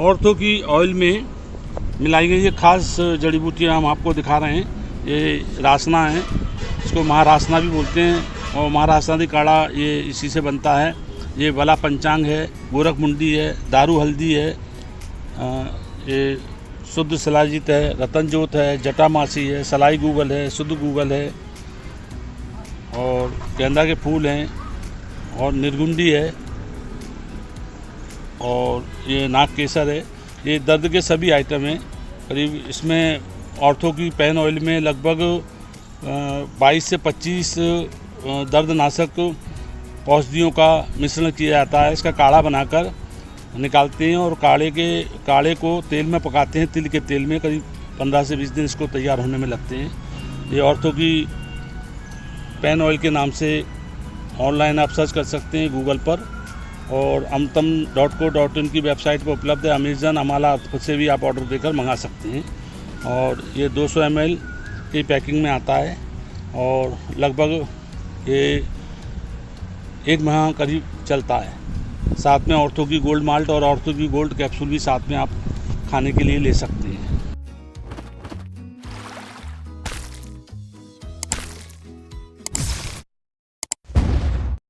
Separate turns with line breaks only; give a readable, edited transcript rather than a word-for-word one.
औरतों की ऑयल में मिलाई गई ये खास जड़ी बूटियाँ हम आपको दिखा रहे हैं। ये रासना है, इसको महारासना भी बोलते हैं और महारासना काढ़ा ये इसी से बनता है। ये बला पंचांग है, गोरख मुंडी है, दारू हल्दी है, ये शुद्ध शिलाजीत है, रतन जोत है, जटामासी है, सलाई गूगल है, शुद्ध गूगल है और गेंदा के फूल हैं और निर्गुंडी है और ये नाग केसर है। ये दर्द के सभी आइटम हैं। करीब इसमें औरतों की पैन ऑयल में लगभग 22 से 25 दर्दनाशक औषधियों का मिश्रण किया जाता है। इसका काढ़ा बनाकर निकालते हैं और काढ़े को तेल में पकाते हैं, तिल के तेल में। करीब 15 से 20 दिन इसको तैयार होने में लगते हैं। ये औरतों की पैन ऑयल के नाम से ऑनलाइन आप सर्च कर सकते हैं गूगल पर और amtam.co.in की वेबसाइट पर उपलब्ध है। अमेज़न, अमाला खुद से भी आप ऑर्डर देकर मंगा सकते हैं। और ये 200 ml की पैकिंग में आता है और लगभग ये 1 माह करीब चलता है। साथ में औरतों की गोल्ड माल्ट और औरतों की गोल्ड कैप्सूल भी साथ में आप खाने के लिए ले सकते हैं।